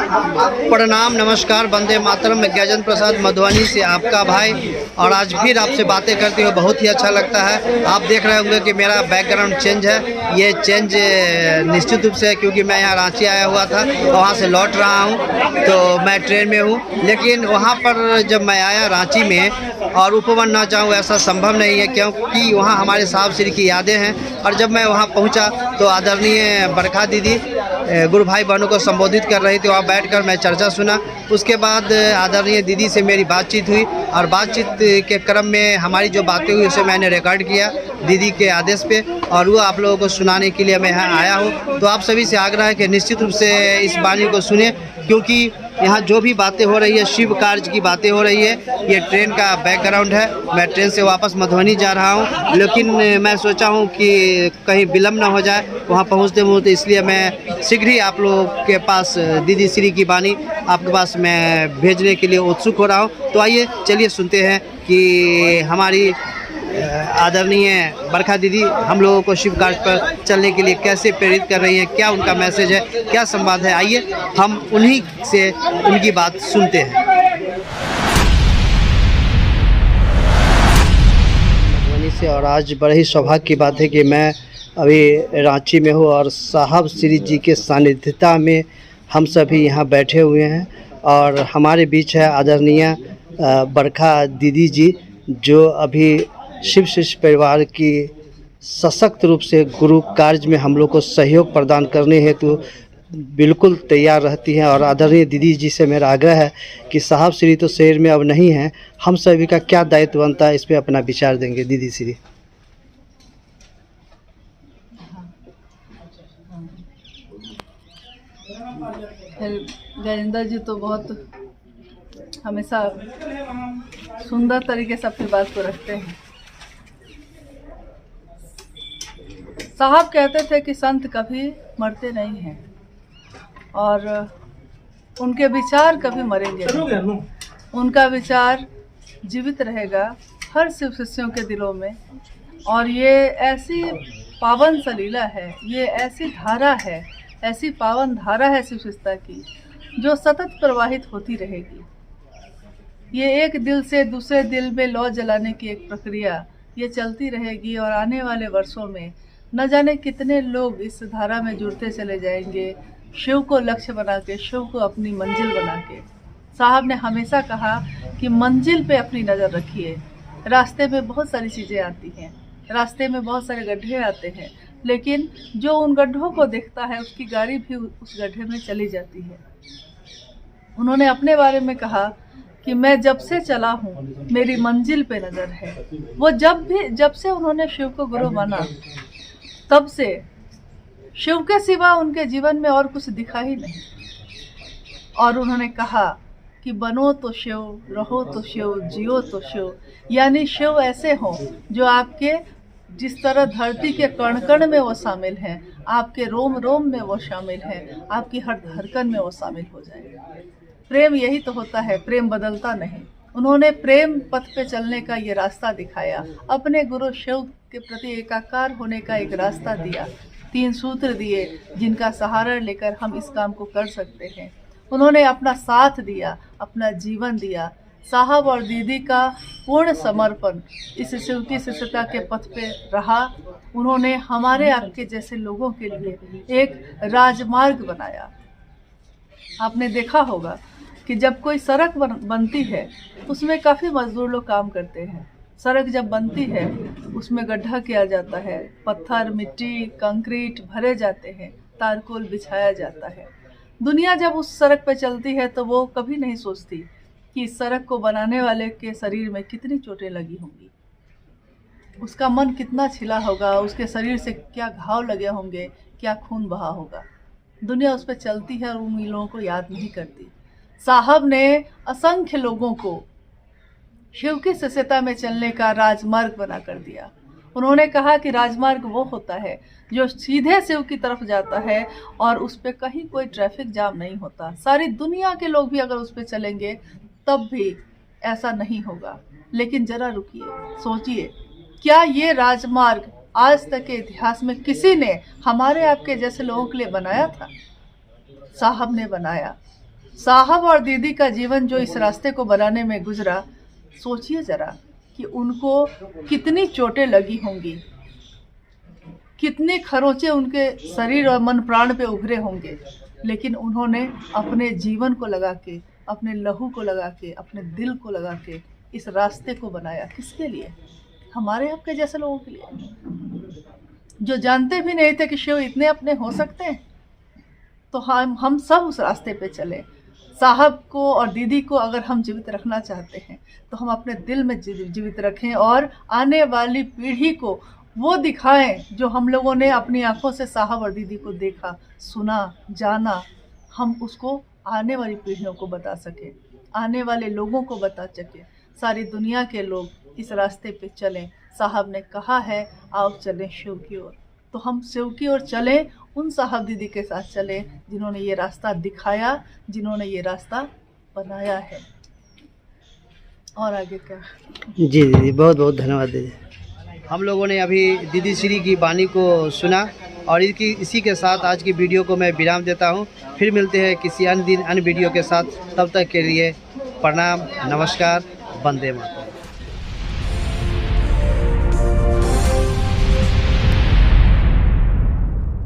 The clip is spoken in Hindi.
प्रणाम, नमस्कार, वंदे मातरम। मैं गजन प्रसाद मधुबनी से आपका भाई, और आज फिर आपसे बातें करते हुए बहुत ही अच्छा लगता है। आप देख रहे होंगे कि मेरा बैकग्राउंड चेंज है। ये चेंज निश्चित रूप से क्योंकि मैं यहाँ रांची आया हुआ था, वहाँ से लौट रहा हूँ, तो मैं ट्रेन में हूँ। लेकिन वहाँ पर जब मैं आया रांची में, और उपवन ना जाऊँ ऐसा संभव नहीं है, क्योंकि वहाँ हमारे साहब श्री की यादें हैं। और जब मैं वहाँ पहुँचा तो आदरणीय बरखा दीदी गुरु भाई बहनों को संबोधित कर रही थी। वहाँ बैठकर मैं चर्चा सुना। उसके बाद आदरणीय दीदी से मेरी बातचीत हुई, और बातचीत के क्रम में हमारी जो बातें हुई उसे मैंने रिकॉर्ड किया दीदी के आदेश पे, और वो आप लोगों को सुनाने के लिए मैं यहाँ आया हूँ। तो आप सभी से आग्रह है कि निश्चित रूप से इस वाणी को सुने, क्योंकि यहाँ जो भी बातें हो रही है शिव कार्य की बातें हो रही है। ये ट्रेन का बैकग्राउंड है। मैं ट्रेन से वापस मधुबनी जा रहा हूँ, लेकिन मैं सोचा हूँ कि कहीं विलम्ब ना हो जाए वहाँ पहुँचते मुँचते, इसलिए मैं शीघ्र ही आप लोगों के पास दीदी श्री की वाणी आपके पास मैं भेजने के लिए उत्सुक हो रहा हूँ। तो आइए चलिए सुनते हैं कि हमारी आदरणीय बरखा दीदी हम लोगों को शिव कार्य पर चलने के लिए कैसे प्रेरित कर रही हैं, क्या उनका मैसेज है, क्या संवाद है। आइए हम उन्हीं से उनकी बात सुनते हैं। मधुबनी से, और आज बड़े ही सौभाग्य की बात है कि मैं अभी रांची में हूँ, और साहब श्री जी के सानिध्यता में हम सभी यहाँ बैठे हुए हैं। और हमारे बीच है आदरणीय बरखा दीदी जी, जो अभी शिव शिष्य परिवार की सशक्त रूप से गुरु कार्य में हम लोग को सहयोग प्रदान करने हेतु बिल्कुल तैयार रहती हैं। और आदरणीय दीदी जी से मेरा आग्रह है कि साहब श्री तो शहर में अब नहीं हैं, हम सभी का क्या दायित्व बनता है, इस पर अपना विचार देंगे दीदी श्री। गजेंद्र जी तो बहुत हमेशा सुंदर तरीके से अपनी बात को रखते हैं। साहब कहते थे कि संत कभी मरते नहीं हैं, और उनके विचार कभी मरेंगे नहीं। उनका विचार जीवित रहेगा हर शिव शिष्यों के दिलों में। और ये ऐसी पावन सलीला है, ये ऐसी धारा है, ऐसी पावन धारा है शिव शिष्यता की, जो सतत प्रवाहित होती रहेगी। ये एक दिल से दूसरे दिल में लौ जलाने की एक प्रक्रिया ये चलती रहेगी, और आने वाले वर्षों में न जाने कितने लोग इस धारा में जुड़ते चले जाएंगे, शिव को लक्ष्य बना के, शिव को अपनी मंजिल बना के। साहब ने हमेशा कहा कि मंजिल पे अपनी नज़र रखिए। रास्ते में बहुत सारी चीज़ें आती हैं, रास्ते में बहुत सारे गड्ढे आते हैं, लेकिन जो उन गड्ढों को देखता है उसकी गाड़ी भी उस गड्ढे में चली जाती है। उन्होंने अपने बारे में कहा कि मैं जब से चला हूँ मेरी मंजिल पे नज़र है। वो जब से उन्होंने शिव को गुरु माना, तब से शिव के सिवा उनके जीवन में और कुछ दिखा ही नहीं। और उन्होंने कहा कि बनो तो शिव, रहो तो शिव, जियो तो शिव। यानी शिव ऐसे हों जो आपके जिस तरह धरती के कण कण में वो शामिल हैं, आपके रोम रोम में वो शामिल हैं, आपकी हर धड़कन में वो शामिल हो जाए। प्रेम यही तो होता है, प्रेम बदलता नहीं। उन्होंने प्रेम पथ पे चलने का ये रास्ता दिखाया, अपने गुरु शिव के प्रति एकाकार होने का एक रास्ता दिया, 3 सूत्र दिए जिनका सहारा लेकर हम इस काम को कर सकते हैं। उन्होंने अपना साथ दिया, अपना जीवन दिया। साहब और दीदी का पूर्ण समर्पण इस शिव की शिष्यता के पथ पे रहा। उन्होंने हमारे आपके जैसे लोगों के लिए एक राजमार्ग बनाया। आपने देखा होगा कि जब कोई सड़क बनती है उसमें काफ़ी मजदूर लोग काम करते हैं। सड़क जब बनती है उसमें गड्ढा किया जाता है, पत्थर, मिट्टी, कंक्रीट भरे जाते हैं, तारकोल बिछाया जाता है। दुनिया जब उस सड़क पर चलती है तो वो कभी नहीं सोचती कि इस सड़क को बनाने वाले के शरीर में कितनी चोटें लगी होंगी, उसका मन कितना छिला होगा, उसके शरीर से क्या घाव लगे होंगे, क्या खून बहा होगा। दुनिया उस पर चलती है और उन लोगों को याद नहीं करती। साहब ने असंख्य लोगों को शिव की शिष्यता में चलने का राजमार्ग बना कर दिया। उन्होंने कहा कि राजमार्ग वो होता है जो सीधे शिव की तरफ जाता है और उस पर कहीं कोई ट्रैफिक जाम नहीं होता। सारी दुनिया के लोग भी अगर उस पर चलेंगे तब भी ऐसा नहीं होगा। लेकिन जरा रुकिए, सोचिए, क्या ये राजमार्ग आज तक के इतिहास में किसी ने हमारे आपके जैसे लोगों के लिए बनाया था? साहब ने बनाया। साहब और दीदी का जीवन जो इस रास्ते को बनाने में गुजरा, सोचिए जरा कि उनको कितनी चोटें लगी होंगी, कितने खरोंचे उनके शरीर और मन प्राण पे उभरे होंगे, लेकिन उन्होंने अपने जीवन को लगा के, अपने लहू को लगा के, अपने दिल को लगा के इस रास्ते को बनाया। किसके लिए? हमारे आपके जैसे लोगों के लिए, जो जानते भी नहीं थे कि शिव इतने अपने हो सकते हैं। तो हम सब उस रास्ते पे चले। साहब को और दीदी को अगर हम जीवित रखना चाहते हैं तो हम अपने दिल में जीवित रखें और आने वाली पीढ़ी को वो दिखाएं जो हम लोगों ने अपनी आंखों से साहब और दीदी को देखा, सुना, जाना। हम उसको आने वाली पीढ़ियों को बता सकें, आने वाले लोगों को बता सकें। सारी दुनिया के लोग इस रास्ते पे चलें। साहब ने कहा है आओ चलें शिव की ओर, तो हम शिव की ओर चलें, उन साहब दीदी के साथ चलें जिन्होंने ये रास्ता दिखाया, जिन्होंने ये रास्ता बनाया है। और आगे क्या? जी दीदी, बहुत बहुत धन्यवाद दीदी। हम लोगों ने अभी दीदी श्री की वाणी को सुना और इसी के साथ आज की वीडियो को मैं विराम देता हूँ। फिर मिलते हैं किसी अन्य दिन अन्य वीडियो के साथ। तब तक के लिए प्रणाम, नमस्कार, वंदे मातरम।